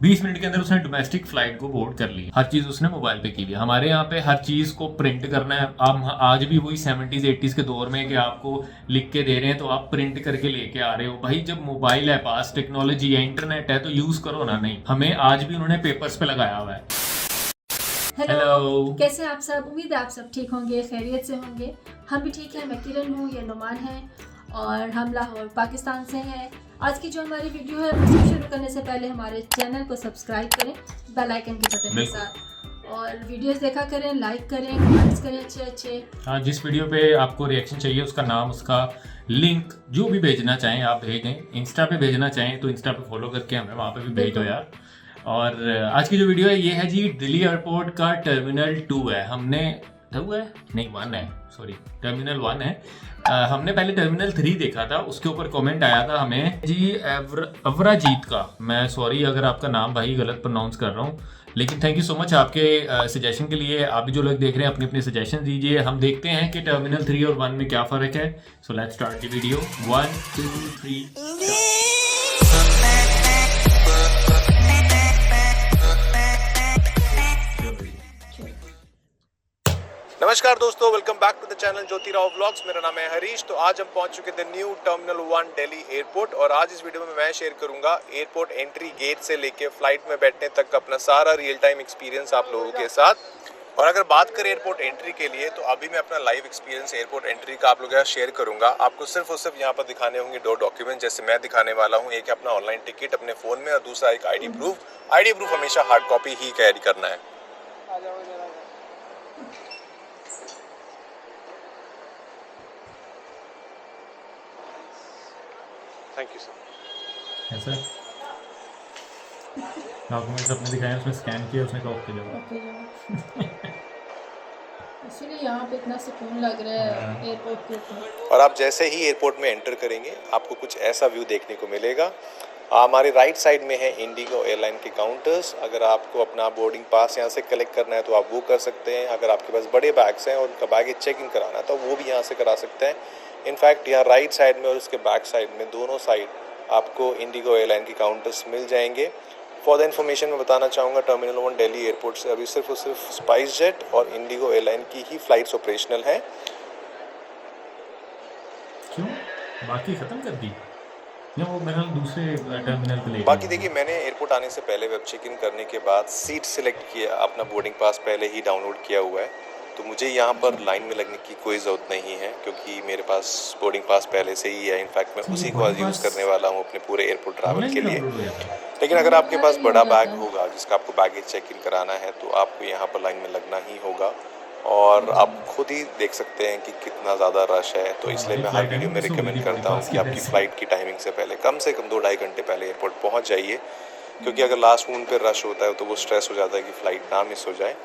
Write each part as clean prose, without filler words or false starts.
20 minute के अंदर उसने डोमेस्टिक फ्लाइट को बोर्ड कर लिया। हर चीज उसने मोबाइल पे की हुई है। हमारे यहाँ पे हर चीज को प्रिंट करना है। हम आज भी वही 70s 80s के दौर में कि आपको लिख के दे रहे हैं तो आप प्रिंट करके लेके आ रहे हो। भाई जब मोबाइल है, पास टेक्नोलॉजी है, इंटरनेट है, तो यूज करो ना। नहीं, हमें आज भी उन्होंने पेपर्स पे लगाया हुआ है। हेलो, कैसे हैं आप सब? उम्मीद है आप सब ठीक होंगे, खैरियत से होंगे। हम भी ठीक हैं। मैं किरण हूँ, ये नुमान है और हम लाहौर पाकिस्तान से हैं। आज की जो हमारी वीडियो है वो शुरू करने से पहले हमारे चैनल को सब्सक्राइब करें बेल आइकन के बटन के साथ, और वीडियोस देखा करें, लाइक करें, कमेंट्स करें अच्छे। हाँ, जिस वीडियो पे आपको रिएक्शन चाहिए, उसका नाम, उसका लिंक, जो भी भेजना चाहें आप भेजें। इंस्टा पे भेजना चाहें तो इंस्टा पे फॉलो करके हमें वहाँ पे भी भेज दो यार। और आज की जो वीडियो है ये है जी, दिल्ली एयरपोर्ट का टर्मिनल 2 है। हमने 2 है नहीं 1 है, सॉरी, टर्मिनल 1 है। हमने पहले टर्मिनल 3 देखा था, उसके ऊपर कमेंट आया था हमें जी अवराजीत का। मैं सॉरी अगर आपका नाम भाई गलत प्रोनाउंस कर रहा हूँ, लेकिन थैंक यू सो मच आपके सजेशन के लिए। आप भी जो लोग देख रहे हैं अपनी अपनी सजेशन दीजिए। हम देखते हैं कि टर्मिनल 3 और 1 में क्या फ़र्क है। So let's start the video. 1 2 3। नमस्कार दोस्तों, welcome back to the channel Jyoti Rao vlogs. मेरा नाम है हरीश। तो आज हम पहुंच चुके थे न्यू टर्मिनल 1 दिल्ली एयरपोर्ट, और आज इस वीडियो में मैं शेयर करूंगा एयरपोर्ट एंट्री गेट से लेके फ्लाइट में बैठने तक का अपना सारा रियल टाइम एक्सपीरियंस आप लोगों के साथ। और अगर बात करें एयरपोर्ट एंट्री के लिए, तो अभी मैं अपना लाइव एक्सपीरियंस एयरपोर्ट एंट्री का आप लोगों के साथ शेयर करूंगा। आपको सिर्फ और सिर्फ यहाँ पर दिखाने होंगे 2 डॉक्यूमेंट, जैसे मैं दिखाने वाला हूँ। एक है अपना ऑनलाइन टिकट अपने फ़ोन में, और दूसरा एक आईडी प्रूफ। आईडी प्रूफ हमेशा हार्ड कॉपी ही कैरी करना है। Thank you sir. ऐसा डॉक्यूमेंट्स अपने दिखाए, उसमें स्कैन किया, उसने कहा ओके जाओ। इसीलिए यहाँ पे इतना सुकून लग रहा है एयरपोर्ट के ऊपर। और आप जैसे ही एयरपोर्ट में एंटर करेंगे, आपको कुछ ऐसा व्यू देखने को मिलेगा। हमारे राइट साइड में है इंडिगो एयरलाइन के काउंटर्स। अगर आपको अपना बोर्डिंग पास यहाँ से कलेक्ट करना है तो आप वो कर सकते हैं। अगर आपके पास बड़े बैग्स हैं और उनका बैगेज चेक इन कराना है तो वो भी यहाँ से करा सकते हैं। इनफैक्ट यहाँ राइट साइड में और उसके बैक साइड में, दोनों साइड आपको इंडिगो एयरलाइन के काउंटर्स मिल जाएंगे। फॉर द इन्फॉर्मेशन मैं बताना चाहूँगा, टर्मिनल 1 दिल्ली एयरपोर्ट से अभी सिर्फ और सिर्फ स्पाइस जेट और इंडिगो एयरलाइन की ही फ्लाइट्स ऑपरेशनल हैं। क्यों? बाकी खत्म कर दी या वो मेरा दूसरे टर्मिनल पे ले? बाकी देखिए, मैंने एयरपोर्ट आने से पहले वेब चेक इन करने के बाद सीट सिलेक्ट किया, अपना बोर्डिंग पास पहले ही डाउनलोड किया हुआ है, तो मुझे यहाँ पर लाइन में लगने की कोई ज़रूरत नहीं है, क्योंकि मेरे पास बोर्डिंग पास पहले से ही है। इनफैक्ट मैं उसी को आज यूज़ करने वाला हूँ अपने पूरे एयरपोर्ट ट्रैवल के लिए। लेकिन अगर आपके पास बड़ा बैग होगा जिसका आपको बैगेज चेक इन कराना है, तो आपको यहाँ पर लाइन में लगना ही होगा। और आप खुद ही देख सकते हैं कि कितना ज़्यादा रश है। तो इसलिए मैं हर वीडियो में रिकमेंड करता हूँ कि आपकी फ़्लाइट की टाइमिंग से कम 2-2.5 घंटे पहले एयरपोर्ट पहुँच जाइए, क्योंकि अगर लास्ट मोमेंट पे रश होता है तो वो स्ट्रेस हो जाता है कि फ़्लाइट ना मिस हो जाए।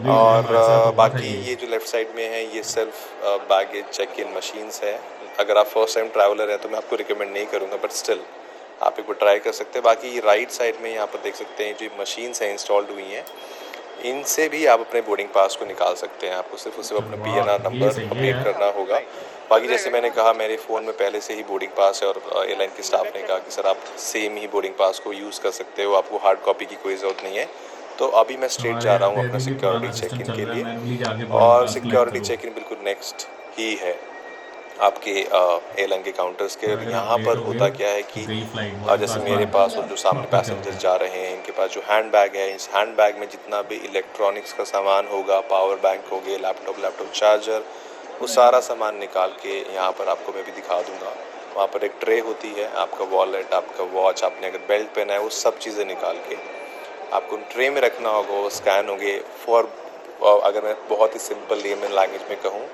और बाकी ये जो लेफ़्ट साइड में है, ये सिर्फ बैगेज चेक इन मशीन्स है। अगर आप फर्स्ट टाइम ट्रैवलर हैं तो मैं आपको रिकमेंड नहीं करूँगा, बट स्टिल आप एक बार ट्राई कर सकते हैं। बाकी राइट साइड में यहाँ पर देख सकते हैं जो मशीन्स हैं इंस्टॉल्ड हुई हैं, इनसे भी आप अपने बोर्डिंग पास को निकाल सकते हैं। आपको सिर्फ और सिर्फ अपना PNR नंबर अपडेट करना होगा। बाकी जैसे मैंने कहा, मेरे फ़ोन में पहले से ही बोर्डिंग पास है, और एयरलाइन के स्टाफ ने कहा कि सर आप सेम ही बोर्डिंग पास को यूज़ कर सकते हो, आपको हार्ड कॉपी की कोई ज़रूरत नहीं है। तो अभी मैं स्ट्रेट जा रहा हूँ अपना सिक्योरिटी चेक इन के लिए, और सिक्योरिटी चेक इन बिल्कुल नेक्स्ट ही है आपके एयरलाइन के काउंटर्स के। यहाँ पर होता क्या है कि जैसे मेरे पास और जो सामने पैसेंजर्स जा रहे हैं, इनके पास जो हैंड बैग है, इस हैंड बैग में जितना भी इलेक्ट्रॉनिक्स का सामान होगा, पावर बैंक हो गए, लैपटॉप चार्जर, वो सारा सामान निकाल के यहाँ पर आपको मैं भी दिखा दूँगा। वहाँ पर एक ट्रे होती है, आपका वॉलेट, आपका वॉच, आपने अगर बेल्ट पहना है, वो सब चीज़ें निकाल के आपको ट्रे में रखना होगा। वो स्कैन होंगे अगर मैं बहुत ही सिंपल लेमन लैंग्वेज में कहूँ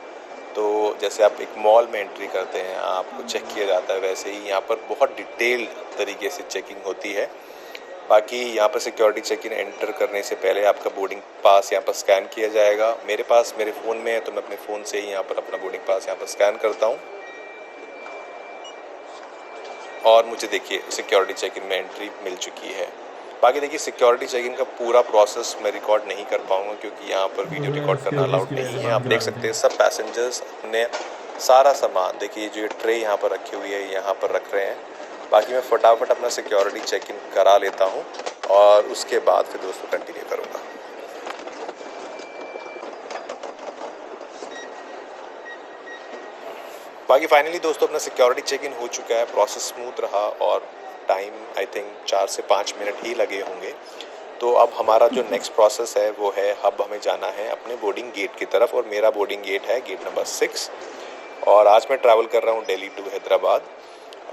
तो जैसे आप एक मॉल में एंट्री करते हैं, आपको चेक किया जाता है, वैसे ही यहाँ पर बहुत डिटेल्ड तरीके से चेकिंग होती है। बाकी यहाँ पर सिक्योरिटी चेक इन एंटर करने से पहले आपका बोर्डिंग पास यहाँ पर स्कैन किया जाएगा। मेरे पास मेरे फ़ोन में है, तो मैं अपने फ़ोन से ही यहाँ पर अपना बोर्डिंग पास यहाँ पर स्कैन करता हूँ, और मुझे देखिए सिक्योरिटी चेक इन में एंट्री मिल चुकी है। बाकी देखिए, सिक्योरिटी चेक इन का पूरा प्रोसेस मैं रिकॉर्ड नहीं कर पाऊँगा, क्योंकि यहाँ पर वीडियो रिकॉर्ड करना अलाउड नहीं है। आप देख सकते हैं सब पैसेंजर्स अपने सारा सामान, देखिए जो ये ट्रे यहाँ पर रखी हुई है, यहाँ पर रख रहे हैं। बाकी मैं फटाफट अपना सिक्योरिटी चेक इन करा लेता हूँ। और उसके बाद फिर दोस्तों कंटिन्यू करूँगा। बाकी फाइनली दोस्तों अपना सिक्योरिटी चेक इन हो चुका है, प्रोसेस स्मूथ रहा और टाइम आई थिंक 4 से 5 मिनट ही लगे होंगे। तो अब हमारा जो नेक्स्ट प्रोसेस है वो है, अब हमें जाना है अपने बोर्डिंग गेट की तरफ और मेरा बोर्डिंग गेट है गेट नंबर 6 और आज मैं ट्रैवल कर रहा हूँ दिल्ली टू हैदराबाद।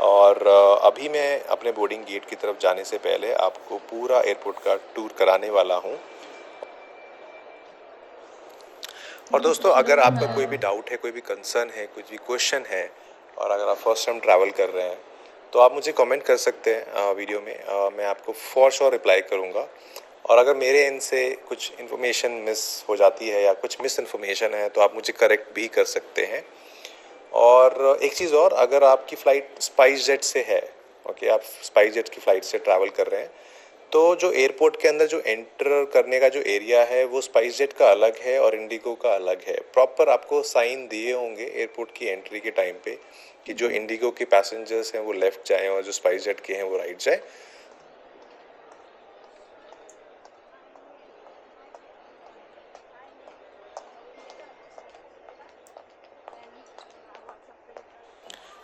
और अभी मैं अपने बोर्डिंग गेट की तरफ जाने से पहले आपको पूरा एयरपोर्ट का टूर कराने वाला हूँ। और दोस्तों अगर आपका कोई भी डाउट है, कोई भी कंसर्न है, कुछ भी क्वेश्चन है और अगर आप फर्स्ट टाइम ट्रैवल कर रहे हैं तो आप मुझे कमेंट कर सकते हैं वीडियो में, मैं आपको फॉर श्योर रिप्लाई करूँगा। और अगर मेरे एंड से कुछ इन्फॉर्मेशन मिस हो जाती है या कुछ मिस इन्फॉर्मेशन है तो आप मुझे करेक्ट भी कर सकते हैं। और एक चीज़ और, अगर आपकी फ़्लाइट स्पाइस जेट से है, ओके, आप स्पाइस जेट की फ़्लाइट से ट्रैवल कर रहे हैं तो जो एयरपोर्ट के अंदर जो एंटर करने का जो एरिया है वो स्पाइस जेट का अलग है और इंडिगो का अलग है। प्रॉपर आपको साइन दिए होंगे एयरपोर्ट की एंट्री के टाइम पे कि जो इंडिगो के पैसेंजर्स हैं वो लेफ़्ट जाएं और जो स्पाइस जेट के हैं वो राइट जाएं।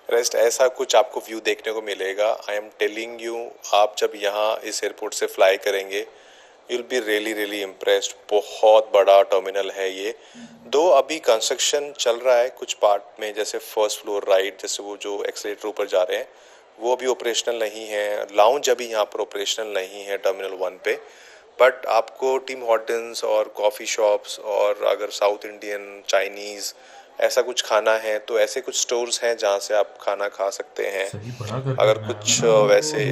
रेस्ट ऐसा कुछ आपको व्यू देखने को मिलेगा। आई एम टेलिंग यू, आप जब यहाँ इस एयरपोर्ट से फ्लाई करेंगे यूल बी रियली इम्प्रेस्ड। बहुत बड़ा टर्मिनल है ये। दो अभी कंस्ट्रक्शन चल रहा है कुछ पार्ट में, जैसे फर्स्ट फ्लोर राइट, जैसे वो जो एक्सीलेटर ऊपर जा रहे हैं वो अभी ऑपरेशनल नहीं है। लाउंज अभी यहाँ पर ऑपरेशनल नहीं है टर्मिनल 1 पे, बट आपको टिम हॉर्टन्स और कॉफ़ी शॉप्स और अगर साउथ इंडियन, चाइनीज़ ऐसा कुछ खाना है तो ऐसे कुछ स्टोर्स हैं जहाँ से आप खाना खा सकते हैं। अगर कुछ वैसे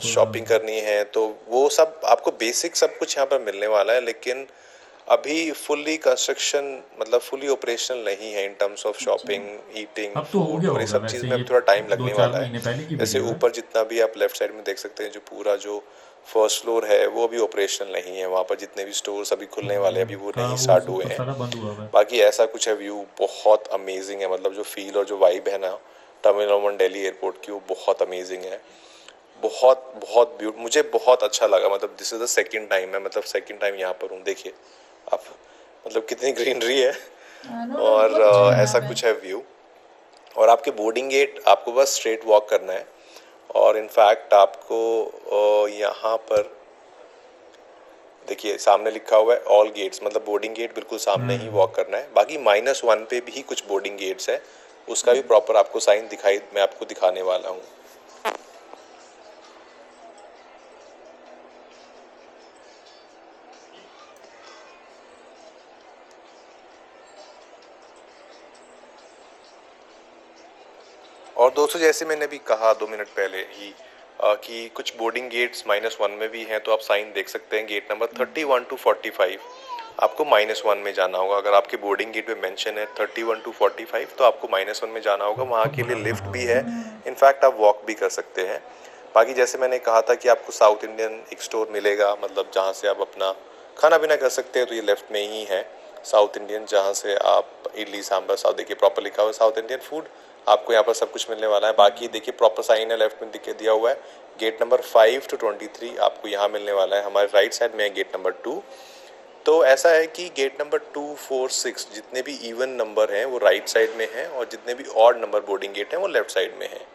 शॉपिंग करनी है तो वो सब आपको बेसिक सब कुछ यहाँ पर मिलने वाला है, लेकिन अभी फुल्ली कंस्ट्रक्शन मतलब फुल्ली ऑपरेशनल नहीं है in terms of shopping, eating, food और ये सब चीज़ में थोड़ा टाइम लगने वाला है। जैसे ऊपर जितना भी आप लेफ्ट साइड में देख सकते हैं, जो पूरा जो फर्स्ट फ्लोर है वो अभी ऑपरेशनल नहीं है। वहाँ पर जितने भी स्टोर्स अभी खुलने वाले अभी वो नहीं स्टार्ट हुए हैं। बाकी ऐसा कुछ है, व्यू बहुत अमेजिंग है। मतलब जो फील और जो वाइब है ना टर्मिनल 1 दिल्ली एयरपोर्ट की, वो बहुत अमेजिंग है। बहुत मुझे बहुत अच्छा लगा। मतलब this is the second time है, मतलब सेकंड टाइम यहाँ पर हूँ। देखिए आप, मतलब कितनी ग्रीनरी है और ऐसा कुछ है व्यू। और आपके बोर्डिंग गेट आपको बस स्ट्रेट वॉक करना है और इनफैक्ट आपको यहाँ पर देखिए सामने लिखा हुआ है ऑल गेट्स, मतलब बोर्डिंग गेट बिल्कुल सामने ही वॉक करना है। बाकी -1 पे भी कुछ बोर्डिंग गेट्स है, उसका भी प्रॉपर आपको साइन मैं आपको दिखाने वाला हूँ। और दोस्तों जैसे मैंने भी कहा 2 मिनट पहले ही कि कुछ बोर्डिंग गेट्स -1 में भी हैं, तो आप साइन देख सकते हैं। गेट नंबर 31 to 45 आपको -1 में जाना होगा। अगर आपके बोर्डिंग गेट पे मेंशन है 31 to 45 तो आपको -1 में जाना होगा। वहाँ के लिए लिफ्ट भी है, इनफैक्ट आप वॉक भी कर सकते हैं। बाकी जैसे मैंने कहा था कि आपको साउथ इंडियन एक स्टोर मिलेगा, मतलब जहाँ से आप अपना खाना पीना कर सकते हैं, तो ये लेफ्ट में ही है साउथ इंडियन, जहाँ से आप इडली सांभर साउथ, देखिए प्रॉपर लिखा हुआ है साउथ इंडियन फूड, आपको यहाँ पर सब कुछ मिलने वाला है। बाकी देखिए प्रॉपर साइन है लेफ्ट में दिया हुआ है, गेट नंबर 5 to 23 आपको यहाँ मिलने वाला है। हमारे राइट साइड में है गेट नंबर 2। तो ऐसा है कि गेट नंबर 2, 4, 6 जितने भी इवन नंबर हैं वो राइट साइड में हैं और जितने भी ऑड नंबर बोर्डिंग गेट हैं वो लेफ्ट साइड में हैं।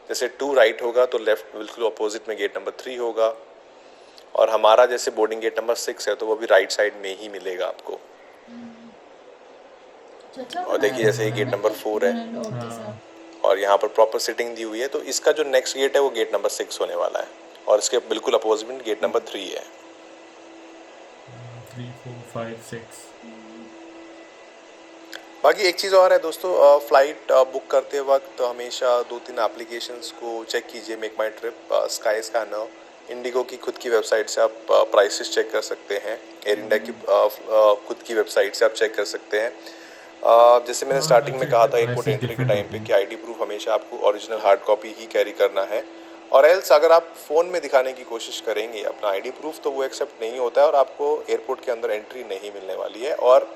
जैसे 2 राइट होगा तो लेफ्ट बिल्कुल अपोजिट में गेट नंबर 3 होगा, और हमारा जैसे बोर्डिंग गेट नंबर 6 है तो वो भी राइट साइड में ही मिलेगा आपको। और देखिए जैसे ही गेट नंबर 4 है और यहाँ पर प्रॉपर सिटिंग दी हुई है, तो इसका जो नेक्स्ट गेट है वो गेट नंबर 6 होने वाला है और इसके बिल्कुल अपोजिट में गेट नंबर 3 है। 3, 4, 5, 6। बाकी एक चीज़ और है दोस्तों, फ़्लाइट बुक करते वक्त हमेशा 2-3 एप्लीकेशंस को चेक कीजिए। मेक माई ट्रिप, स्काई स्कैनर, इंडिगो की खुद की वेबसाइट से आप प्राइसेस चेक कर सकते हैं, एयर इंडिया की खुद की वेबसाइट से आप चेक कर सकते हैं। जैसे मैंने स्टार्टिंग में कहा था एयरपोर्ट एंट्री के टाइम पे कि आईडी प्रूफ हमेशा आपको ओरिजिनल हार्ड कॉपी ही कैरी करना है, और एल्स अगर आप फ़ोन में दिखाने की कोशिश करेंगे अपना आईडी प्रूफ तो वो एक्सेप्ट नहीं होता है और आपको एयरपोर्ट के अंदर एंट्री नहीं मिलने वाली है। और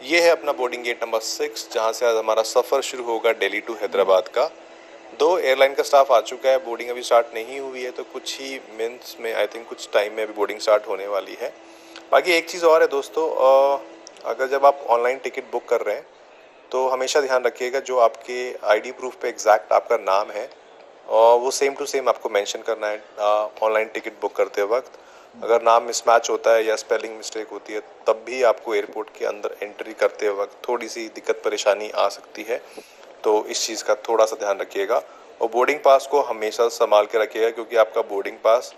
ये है अपना बोर्डिंग गेट नंबर 6 जहाँ से आज हमारा सफ़र शुरू होगा दिल्ली टू हैदराबाद का। दो एयरलाइन का स्टाफ आ चुका है, बोर्डिंग अभी स्टार्ट नहीं हुई है, तो कुछ ही मिनट्स में आई थिंक कुछ टाइम में अभी बोर्डिंग स्टार्ट होने वाली है। बाकी एक चीज़ और है दोस्तों, अगर जब आप ऑनलाइन टिकट बुक कर रहे हैं तो हमेशा ध्यान रखिएगा जो आपके आईडी प्रूफ पे एग्जैक्ट आपका नाम है और वो सेम टू सेम आपको मेंशन करना है ऑनलाइन टिकट बुक करते वक्त। अगर नाम मिसमैच होता है या स्पेलिंग मिस्टेक होती है तब भी आपको एयरपोर्ट के अंदर एंट्री करते वक्त थोड़ी सी दिक्कत परेशानी आ सकती है, तो इस चीज़ का थोड़ा सा ध्यान रखिएगा। और बोर्डिंग पास को हमेशा संभाल के रखिएगा क्योंकि आपका बोर्डिंग पास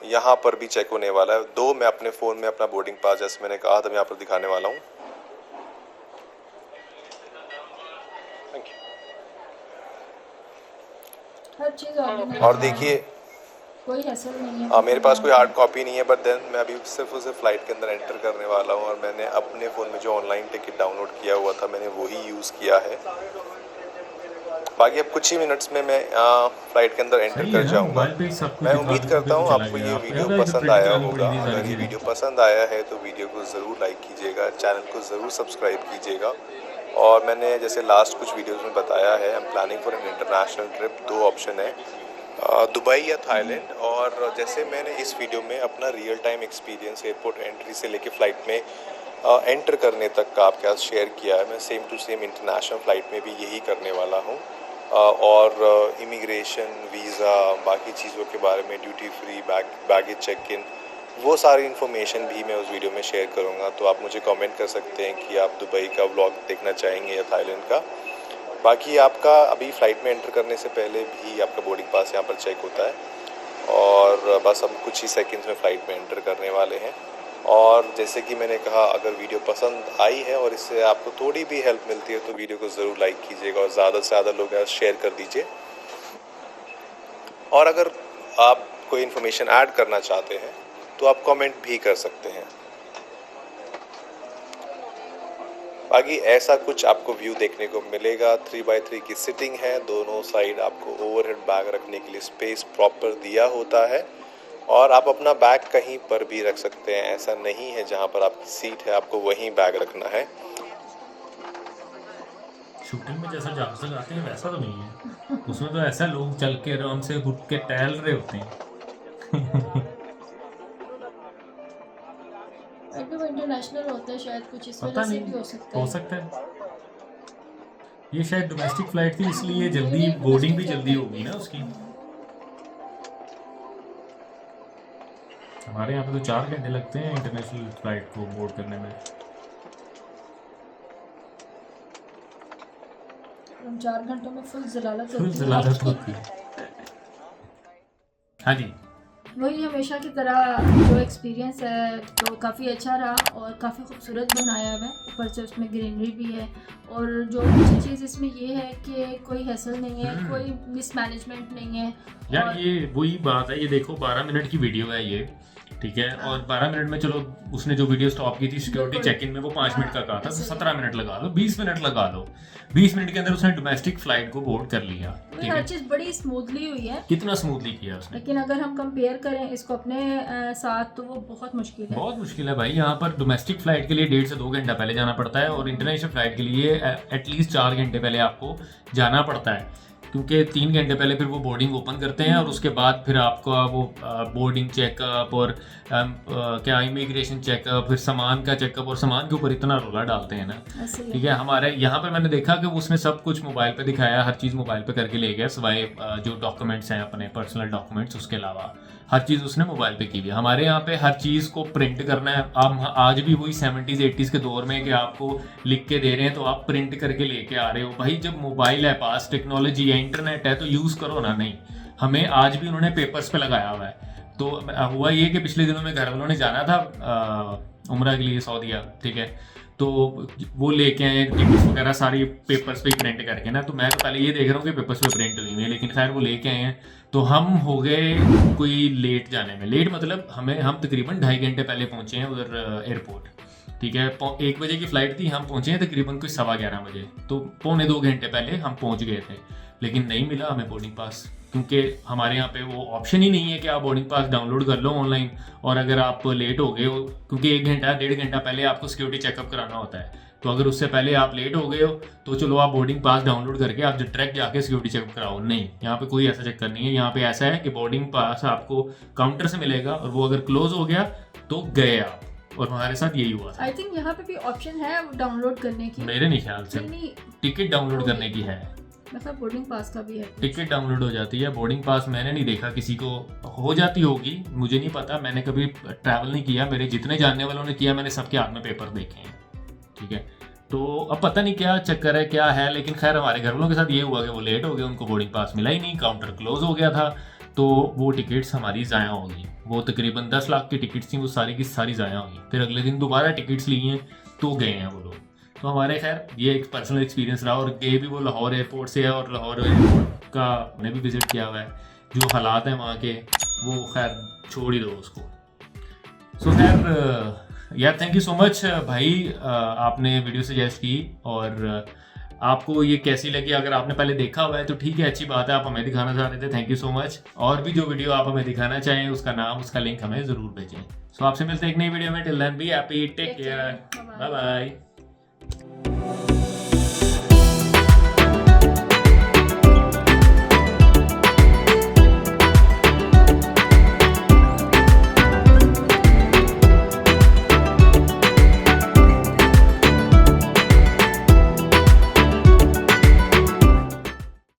यहाँ पर भी चेक होने वाला है। दो मैं अपने फ़ोन में अपना बोर्डिंग पास जैसे मैंने कहा था मैं यहाँ पर दिखाने वाला हूँ। हर चीज़ और देखिए कोई हैसल नहीं है। मेरे पास कोई हार्ड कॉपी नहीं है, बट देन मैं अभी सिर्फ उसे फ़्लाइट के अंदर एंटर करने वाला हूँ और मैंने अपने फ़ोन में जो ऑनलाइन टिकट डाउनलोड किया हुआ था मैंने वही यूज़ किया है। बाकी अब कुछ ही मिनट्स में मैं फ़्लाइट के अंदर एंटर कर जाऊँगा। मैं उम्मीद करता हूँ आपको ये वीडियो पसंद आया होगा। अगर ये वीडियो पसंद आया है तो वीडियो को ज़रूर लाइक कीजिएगा, चैनल को ज़रूर सब्सक्राइब कीजिएगा। और मैंने जैसे लास्ट कुछ वीडियोज़ में बताया है, I am planning for an international trip. दो ऑप्शन है, दुबई या थाईलैंड। और जैसे मैंने इस वीडियो में अपना real time experience airport entry से लेके फ़्लाइट में एंटर करने तक का आपके साथ शेयर किया है, मैं same to same international flight में भी यही करने वाला हूँ। और इमिग्रेशन, वीज़ा, बाकी चीज़ों के बारे में, duty free, baggage check in, वो सारी इन्फॉर्मेशन भी मैं उस वीडियो में शेयर करूँगा। तो आप मुझे कमेंट कर सकते हैं कि आप दुबई का व्लॉग देखना चाहेंगे या थाईलैंड का। बाकी आपका अभी फ़्लाइट में एंटर करने से पहले भी आपका बोर्डिंग पास यहाँ पर चेक होता है और बस हम कुछ ही सेकंड्स में फ़्लाइट में एंटर करने वाले हैं। और जैसे कि मैंने कहा, अगर वीडियो पसंद आई है और इससे आपको थोड़ी भी हेल्प मिलती है तो वीडियो को ज़रूर लाइक कीजिएगा और ज़्यादा से ज़्यादा लोग शेयर कर दीजिए। और अगर आप कोई इन्फॉर्मेशन ऐड करना चाहते हैं तो आप कमेंट भी कर सकते हैं। बाकी ऐसा कुछ आपको व्यू देखने को मिलेगा। 3x3 की सिटिंग है, दोनों साइड आपको ओवरहेड बैग रखने के लिए स्पेस प्रॉपर दिया होता है और आप अपना बैग कहीं पर भी रख सकते हैं। ऐसा नहीं है जहां पर आपकी सीट है आपको वहीं बैग रखना है। शूटिंग में जैसा जहाज लगाते हैं वैसा तो नहीं है, उसमें तो ऐसा लोग चल के आराम से घुट के टहल रहे होते हैं। इंटरनेशनल होता है शायद, कुछ इस पता वजह से नहीं, भी हो सकता है। ये शायद डोमेस्टिक फ्लाइट थी इसलिए जल्दी बोर्डिंग भी जल्दी होगी ना उसकी। हमारे यहाँ पे तो 4 घंटे लगते हैं इंटरनेशनल फ्लाइट को बोर्ड करने में। हम 4 घंटों में फुल ज़लालत होती है। हाँ जी, वही हमेशा की तरह जो एक्सपीरियंस है तो काफ़ी अच्छा रहा और काफ़ी खूबसूरत बनाया हुआ है। ऊपर से उसमें ग्रीनरी भी है और जो अच्छी चीज़ इसमें ये है कि कोई हैसल नहीं है, कोई मिसमैनेजमेंट नहीं है यार। ये वही बात है, ये देखो 12 मिनट की वीडियो है ये, ठीक है, और 12 मिनट में चलो उसने जो वीडियो स्टॉप की थी सिक्योरिटी चेक इन में वो 5 मिनट का कहा था, तो 17 मिनट लगा लो, 20 मिनट लगा लो। 20 मिनट के अंदर उसने डोमेस्टिक फ्लाइट को बोर्ड कर लिया। हर चीज़ बड़ी स्मूथली हुई है। कितना स्मूथली किया उसने, लेकिन अगर हम कंपेयर करें इसको अपने साथ तो वो बहुत मुश्किल है। बहुत मुश्किल है भाई। यहाँ पर डोमेस्टिक फ्लाइट के लिए 1.5 से 2 घंटा पहले जाना पड़ता है और इंटरनेशनल फ्लाइट के लिए एटलीस्ट 4 घंटे पहले आपको जाना पड़ता है, क्योंकि 3 घंटे पहले फिर वो बोर्डिंग ओपन करते हैं और उसके बाद फिर आपका वो बोर्डिंग चेकअप और क्या इमिग्रेशन चेकअप, फिर सामान का चेकअप, और सामान के ऊपर इतना रोला डालते हैं ना, ठीक है। हमारे यहाँ पर मैंने देखा कि उसने सब कुछ मोबाइल पे दिखाया, हर चीज़ मोबाइल पे करके ले गया, सिवाय जो डॉक्यूमेंट्स हैं अपने पर्सनल डॉक्यूमेंट्स, उसके अलावा हर चीज़ उसने मोबाइल पे की हुई है। हमारे यहाँ पे हर चीज़ को प्रिंट करना है। आप आज भी वही 70s 80s के दौर में कि आपको लिख के दे रहे हैं तो आप प्रिंट करके लेके आ रहे हो। भाई जब मोबाइल है पास, टेक्नोलॉजी है, इंटरनेट है, तो यूज़ करो ना। नहीं, हमें आज भी उन्होंने पेपर्स पे लगाया हुआ है। तो हुआ ये कि पिछले दिनों में घर वालों ने जाना था उम्रा के लिए सऊदीया, ठीक है, तो वो लेके आए टिकट्स वगैरह सारी पेपर्स पे प्रिंट करके ना। तो मैं तो पहले ये देख रहा हूँ कि पेपर्स पे प्रिंट हुई है, लेकिन खैर वो लेके आए हैं। तो हम हो गए कोई लेट जाने में, लेट मतलब हम तकरीबन 2.5 घंटे पहले पहुँचे हैं उधर एयरपोर्ट, ठीक है। 1 बजे की फ़्लाइट थी, हम पहुँचे हैं तकरीबन कोई 11:15 बजे, तो 1.25 घंटे पहले हम पहुँच गए थे। लेकिन नहीं मिला हमें बोर्डिंग पास, क्योंकि हमारे यहाँ पे वो ऑप्शन ही नहीं है कि आप बोर्डिंग पास डाउनलोड कर लो ऑनलाइन। और अगर आप लेट हो गए हो, क्योंकि 1 घंटा 1.5 घंटा पहले आपको सिक्योरिटी चेकअप कराना होता है, तो अगर उससे पहले आप लेट हो गए हो तो चलो आप बोर्डिंग पास डाउनलोड करके आप डायरेक्ट जाके सिक्योरिटी चेक कराओ। नहीं, यहाँ पे कोई ऐसा चक्कर नहीं है। यहाँ पे ऐसा है कि बोर्डिंग पास आपको काउंटर से मिलेगा और वो अगर क्लोज हो गया तो गए आप, और हमारे साथ यही हुआ था। आई थिंक यहाँ पे भी ऑप्शन है डाउनलोड करने की, मेरे नहीं ख्याल से नहीं, टिकट डाउनलोड करने की है, मतलब बोर्डिंग पास का भी है, टिकट डाउनलोड हो जाती है। बोर्डिंग पास मैंने नहीं देखा किसी को, हो जाती होगी, मुझे नहीं पता, मैंने कभी ट्रैवल नहीं किया। मेरे जितने जानने वालों ने किया मैंने सबके हाथ में पेपर देखे हैं, ठीक है। तो अब पता नहीं क्या चक्कर है क्या है, लेकिन खैर हमारे घर वालों के साथ ये हुआ कि वो लेट हो गए, उनको बोर्डिंग पास मिला ही नहीं, काउंटर क्लोज हो गया था, तो वो टिकट्स हमारी ज़ाया हो गई। वो तकरीबन 10 लाख की टिकट्स थी, वो सारी की सारी ज़ाया हो गई। फिर अगले दिन दोबारा टिकट्स ली हैं तो गए हैं वो लोग। तो हमारे खैर ये एक पर्सनल एक्सपीरियंस रहा, और गए भी वो लाहौर एयरपोर्ट से है, और लाहौर एयरपोर्ट का हमने भी विज़िट किया हुआ है। जो हालात हैं वहाँ के वो खैर छोड़ ही दो उसको। सो खैर यार थैंक यू सो मच भाई, आपने वीडियो सजेस्ट की, और आपको ये कैसी लगी? अगर आपने पहले देखा हुआ है तो ठीक है, अच्छी बात है, आप हमें दिखाना चाह रहे थे, थैंक यू सो मच। और भी जो वीडियो आप हमें दिखाना चाहें उसका नाम, उसका लिंक हमें ज़रूर भेजें। सो आपसे मिलते हैं एक नई वीडियो में। Till then be happy, take care, bye bye.